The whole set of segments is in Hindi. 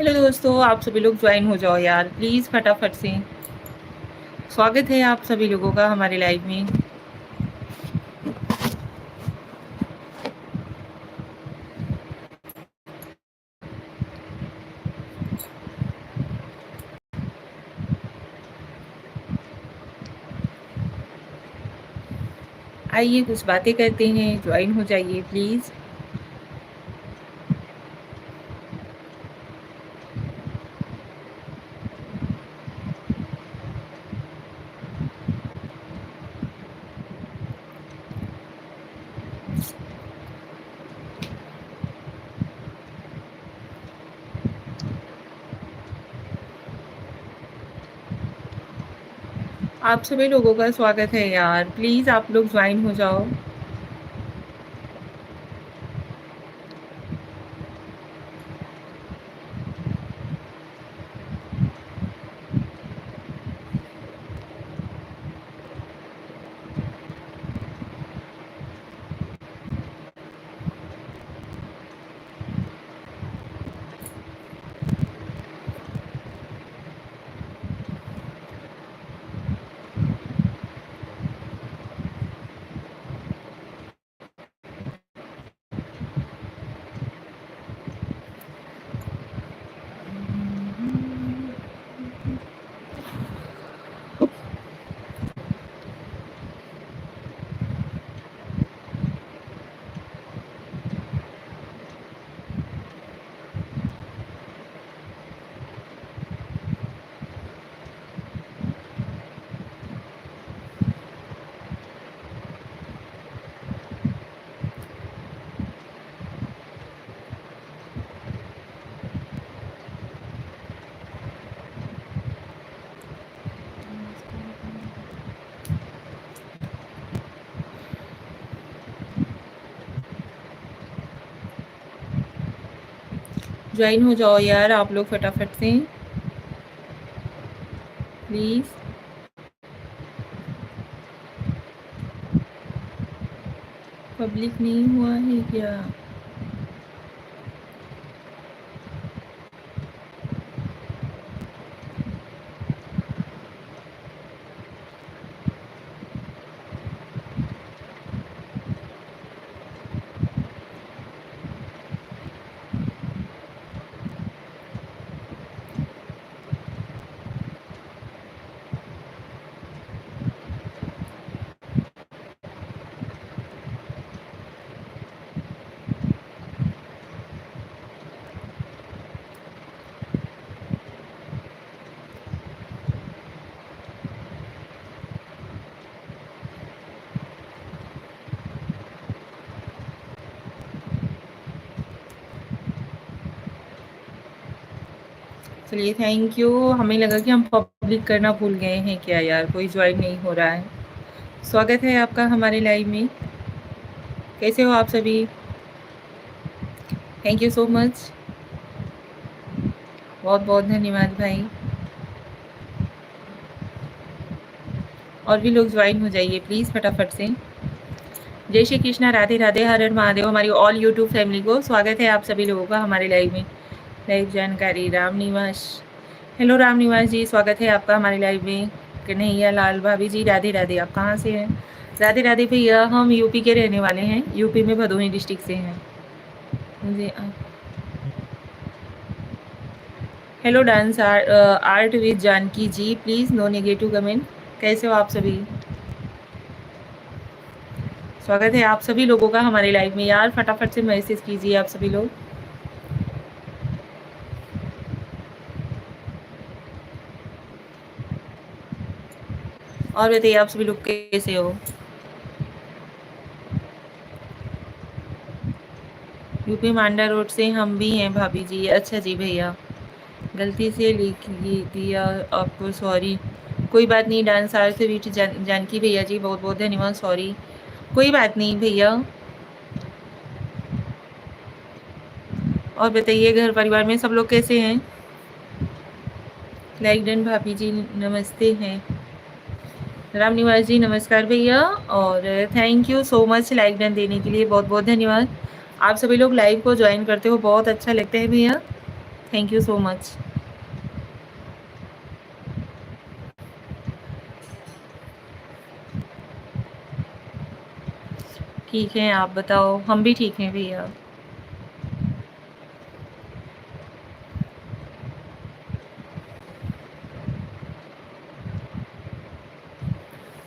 हेलो दोस्तों, आप सभी लोग ज्वाइन हो जाओ यार प्लीज़ फटाफट से। स्वागत है आप सभी लोगों का हमारे लाइव में। आइए कुछ बातें करते हैं, ज्वाइन हो जाइए प्लीज़। आप सभी लोगों का स्वागत है यार, प्लीज़ आप लोग ज्वाइन हो जाओ। ज्वाइन हो जाओ यार आप लोग फटाफट से प्लीज़। पब्लिक नहीं हुआ है क्या? चलिए थैंक यू। हमें लगा कि हम पब्लिक करना भूल गए हैं क्या यार, कोई ज्वाइन नहीं हो रहा है। स्वागत है आपका हमारे लाइव में। कैसे हो आप सभी? थैंक यू सो मच, बहुत बहुत धन्यवाद भाई। और भी लोग ज्वाइन हो जाइए प्लीज़ फटाफट से। जय श्री कृष्णा, राधे राधे, हर हर महादेव। हमारी ऑल यूट्यूब फैमिली को स्वागत है आप सभी लोगों का हमारे लाइव में। लाइव जानकारी राम निवास। हेलो राम निवास जी, स्वागत है आपका हमारे लाइव में। कन्हैया लाल भाभी जी, राधे राधे। आप कहाँ से हैं? राधे राधे भैया, हम यूपी के रहने वाले हैं, यूपी में भदोही डिस्ट्रिक्ट से हैं। मुझे hello dance art with Janaki ji, please no negative comment. कैसे हो आप सभी? स्वागत है आप सभी लोगों का हमारे लाइव में यार, फटाफट से मैसेज कीजिए आप सभी लोग। और बताइए आप सभी लोग कैसे हो? यूपी मांडा रोड से हम भी हैं भाभी जी। अच्छा जी भैया, गलती से लिख दिया आपको, सॉरी। कोई बात नहीं, डांस आर से रीच जानकी भैया जी, बहुत बहुत धन्यवाद, सॉरी। कोई बात नहीं भैया। और बताइए घर परिवार में सब लोग कैसे हैं? लाइक डन भाभी जी, नमस्ते हैं। राम निवास जी नमस्कार भैया, और thank you so much like done देने के लिए, बहुत बहुत धन्यवाद। आप सभी लोग लाइव को ज्वाइन करते हो, बहुत अच्छा लगता है भैया। Thank you so much. ठीक है, आप बताओ। हम भी ठीक हैं भैया।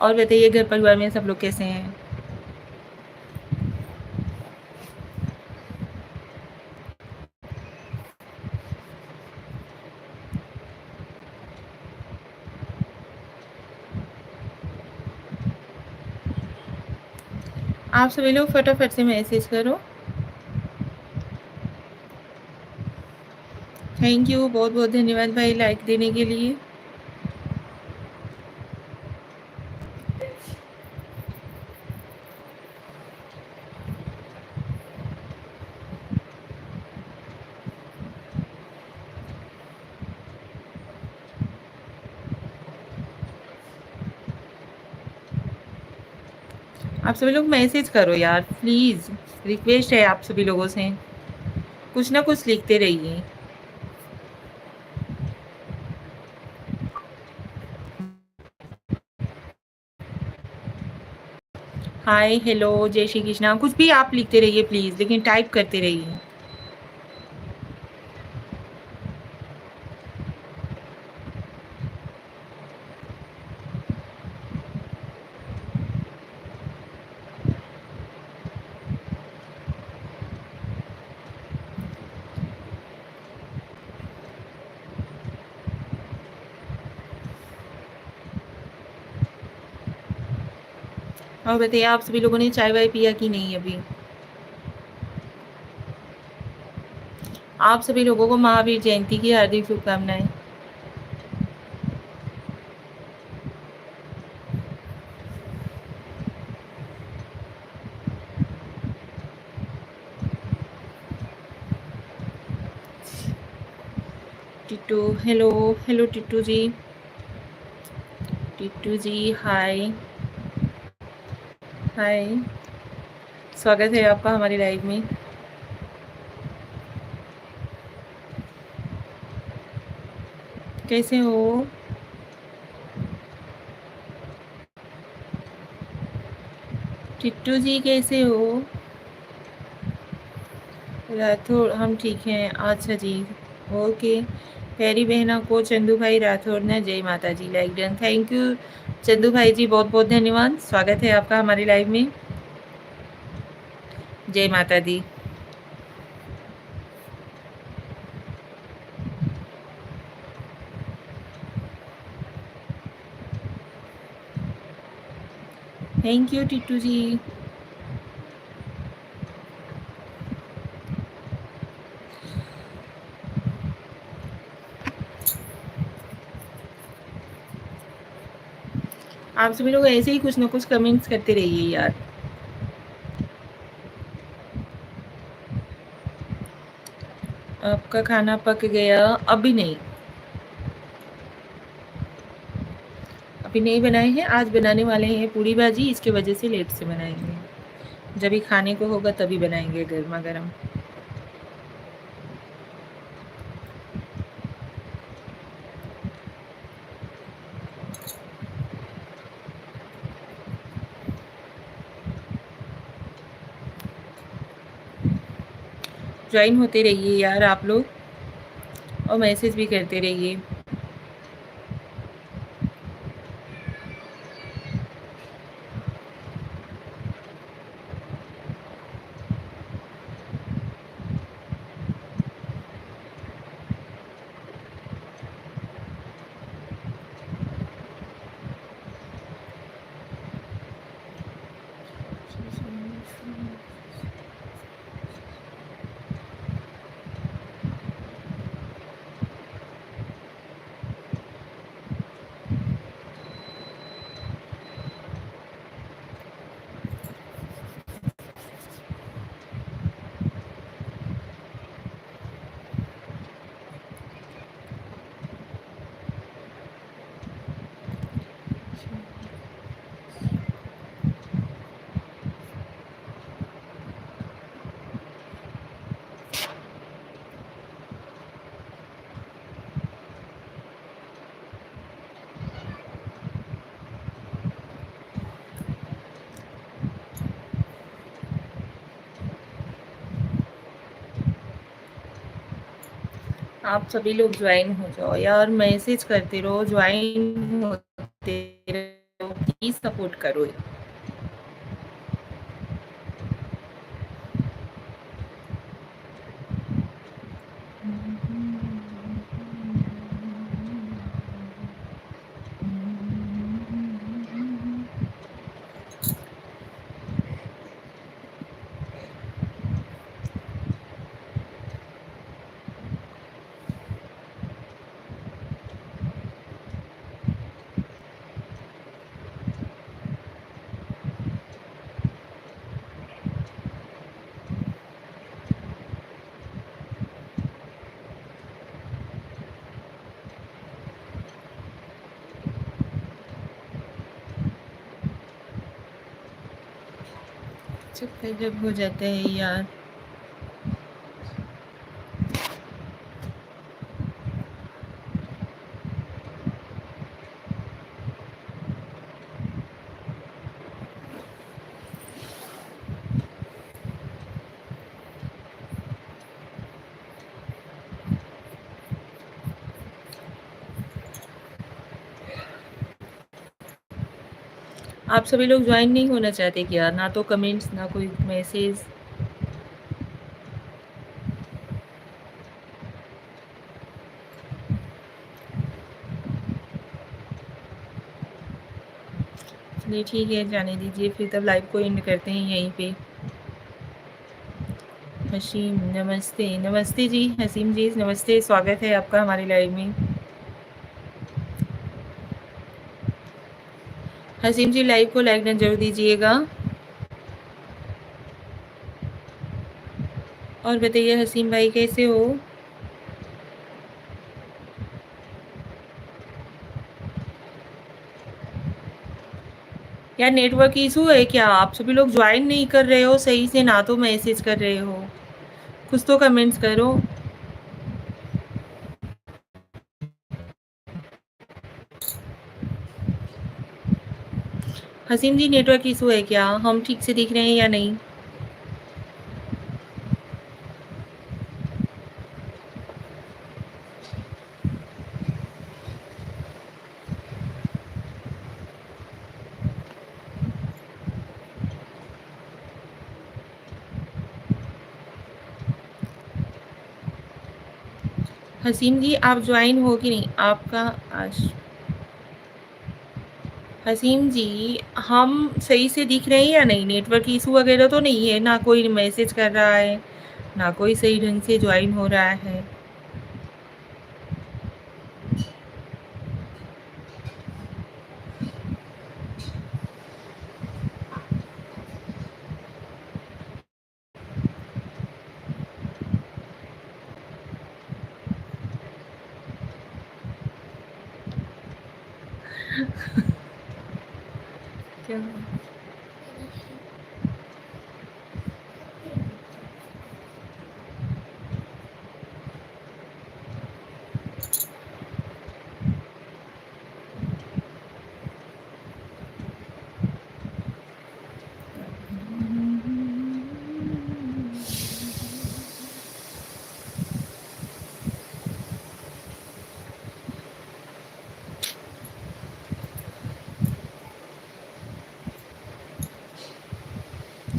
और बताइए, घर परिवार में सब लोग कैसे हैं? आप सभी लोग फटाफट से मैसेज करो। थैंक यू, बहुत बहुत धन्यवाद भाई लाइक देने के लिए। आप सभी लोग मैसेज करो यार प्लीज़, रिक्वेस्ट है आप सभी लोगों से, कुछ ना कुछ लिखते रहिए। हाय, हेलो, जय श्री कृष्णा, कुछ भी आप लिखते रहिए प्लीज़, लेकिन टाइप करते रहिए। और बताइए, आप सभी लोगों ने चाय वाय पिया कि नहीं अभी? आप सभी लोगों को महावीर जयंती की हार्दिक शुभकामनाएं। टिट्टू, हेलो, हेलो टिट्टू जी। टिट्टू जी हाय। हाय, स्वागत है आपका हमारी लाइव में। कैसे हो? टिट्टू जी कैसे हो? राठौर, हम ठीक हैं। अच्छा जी, ओके। प्यारी बहना को चंदू भाई राठौर ने जय माता जी like done. Thank you Chandu भाई जी, बहुत बहुत धन्यवाद। स्वागत है आपका हमारी लाइव में। जय माता दी। थैंक यू टिट्टू जी। आप सभी लोग ऐसे ही कुछ ना कुछ कमेंट्स करते रहिए यार। आपका खाना पक गया? अभी नहीं, अभी नहीं बनाए हैं। आज बनाने वाले हैं पूड़ी भाजी, इसके वजह से लेट से बनाएंगे। जब भी खाने को होगा तभी बनाएंगे गर्मा गर्म। ज्वाइन होते रहिए यार आप लोग, और मैसेज भी करते रहिए। आप सभी लोग ज्वाइन हो जाओ यार, मैसेज करते रहो, ज्वाइन होते रहो, प्लीज सपोर्ट करो। चुप जब हो जाता है यार। आप सभी लोग ज्वाइन नहीं होना चाहते क्या? ना तो कमेंट्स ना कोई मैसेज। चलिए ठीक है, जाने दीजिए फिर, तब लाइव को एंड करते हैं यहीं पे। हसीम नमस्ते। नमस्ते जी हसीम जी, नमस्ते, स्वागत है आपका हमारी लाइव में। हसीम जी लाइव को लाइक डन जरूर दीजिएगा। और बताइए हसीम भाई कैसे हो? यार नेटवर्क इशू है क्या? आप सभी लोग ज्वाइन नहीं कर रहे हो सही से, ना तो मैसेज कर रहे हो, कुछ तो कमेंट्स करो। हसीम जी नेटवर्क इशू है क्या? हम ठीक से दिख रहे हैं या नहीं? हसीम जी आप ज्वाइन हो कि नहीं आपका? आज हसीम जी हम सही से दिख रहे हैं या नहीं? नेटवर्क इशू वगैरह तो नहीं है ना? कोई मैसेज कर रहा है ना कोई सही ढंग से ज्वाइन हो रहा है। क्या?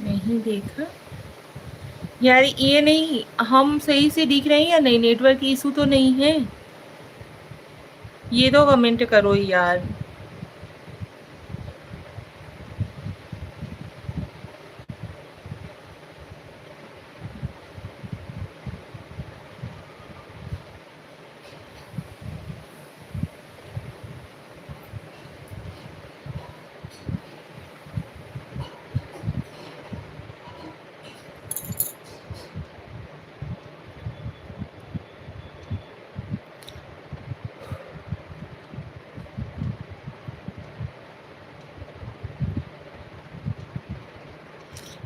नहीं देखा यार, ये नहीं, हम सही से दिख रहे हैं या नहीं? नेटवर्क इशू तो नहीं है? ये तो कमेंट करो यार।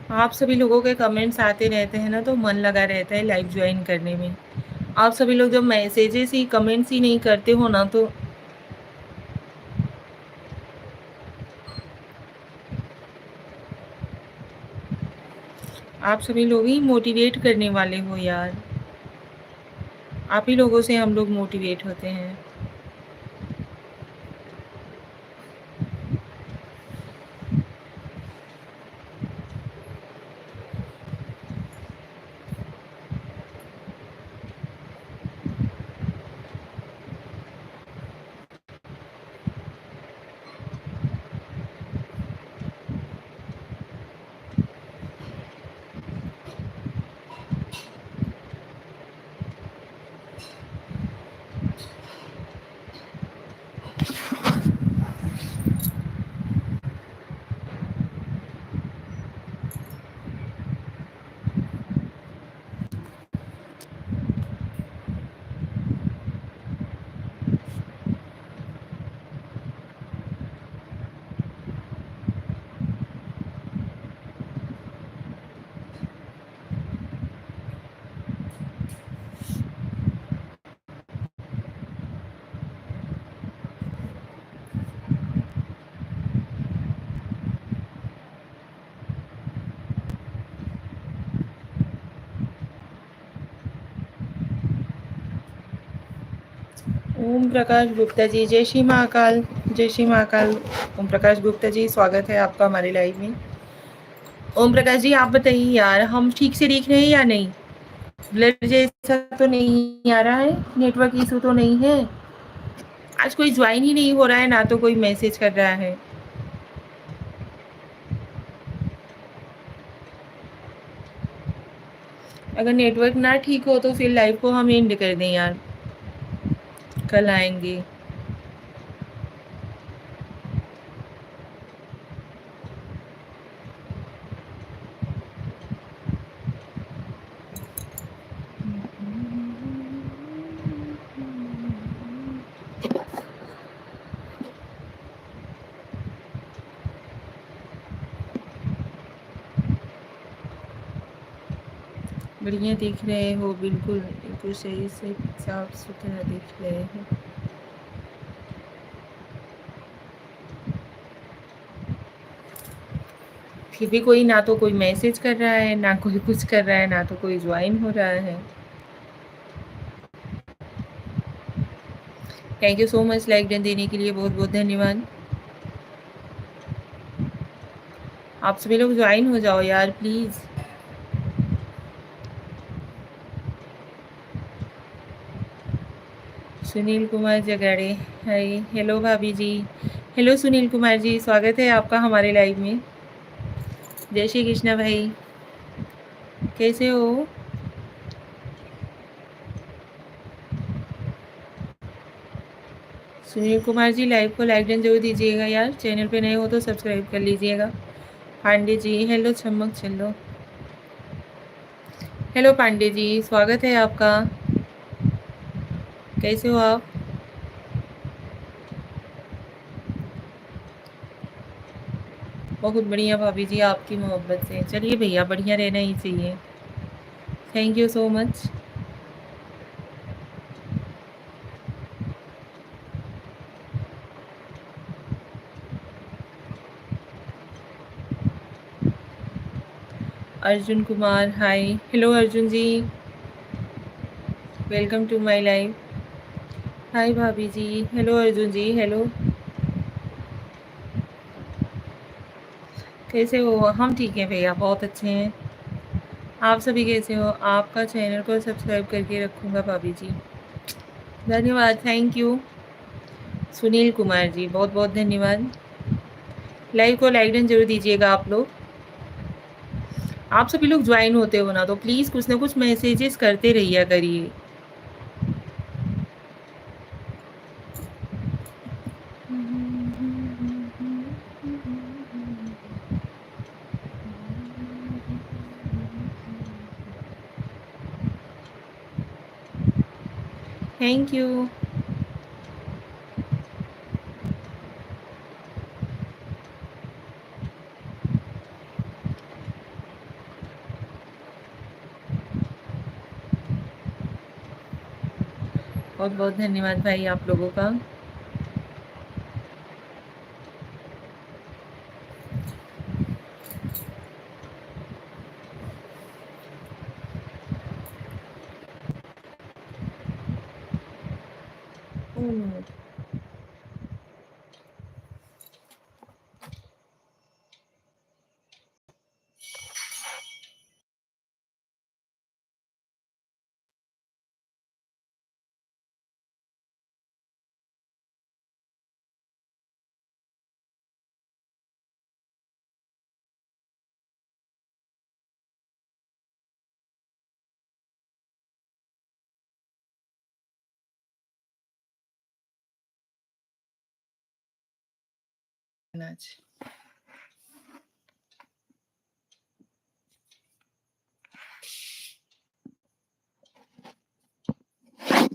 आप सभी लोगों के कमेंट्स आते रहते हैं ना, तो मन लगा रहता है लाइव ज्वाइन करने में। आप सभी लोग जब मैसेजेस ही कमेंट्स ही नहीं करते हो ना, तो आप सभी लोग ही मोटिवेट करने वाले हो यार। आप ही लोगों से हम लोग मोटिवेट होते हैं। ओम प्रकाश गुप्ता जी, जय श्री महाकाल। जय श्री महाकाल। ओम प्रकाश गुप्ता जी, स्वागत है आपका हमारे लाइव में। ओम प्रकाश जी, आप बताइए यार, हम ठीक से देख रहे हैं या नहीं? ब्लर जैसा तो नहीं आ रहा है? नेटवर्क इशू तो नहीं है? आज कोई ज्वाइन ही नहीं हो रहा है, ना तो कोई मैसेज कर रहा है। अगर नेटवर्क ना ठीक हो तो फिर लाइव को हम एंड कर दें यार, कल आएंगे। बढ़िया दिख रहे हो, बिल्कुल बिल्कुल सही से साफ सुथरा दिख रहे हो। फिर भी कोई ना तो कोई मैसेज कर रहा है, ना कोई कुछ कर रहा है, ना तो कोई ज्वाइन हो रहा है। Thank you so much like done देने के लिए, बहुत बहुत धन्यवाद। आप सभी लोग ज्वाइन हो जाओ यार please. Sunil Kumar Jagade, hi, hello भाभी जी। हेलो सुनील कुमार जी, स्वागत है आपका हमारे लाइव में। जय श्री कृष्णा भाई, कैसे हो? सुनील कुमार जी, लाइव को लाइक डन जरूर दीजिएगा यार, चैनल पे नए हो तो सब्सक्राइब कर लीजिएगा। पांडे जी, हेलो चमक चलो। हेलो पांडे जी, स्वागत है आपका। कैसे हो आप? बहुत बढ़िया भाभी जी, आपकी मोहब्बत से। चलिए भैया, बढ़िया रहना ही चाहिए। Thank you so much. Arjun Kumar, hi, hello Arjun ji, welcome to my live. Hi भाभी जी, हेलो अर्जुन जी, हेलो। कैसे हो? हम ठीक हैं भैया, बहुत अच्छे हैं। आप सभी कैसे हो? आपका चैनल को सब्सक्राइब करके रखूँगा भाभी जी। धन्यवाद, थैंक यू। सुनील कुमार जी, बहुत बहुत धन्यवाद। लाइव को लाइक डन जरूर दीजिएगा आप लोग। आप सभी लोग ज्वाइन होते हो ना, तो प्लीज़ कुछ ना कुछ मैसेजेस करते रहिए करिए। Thank you. बहुत बहुत धन्यवाद भाई आप लोगों का। 1 मिनट। नाच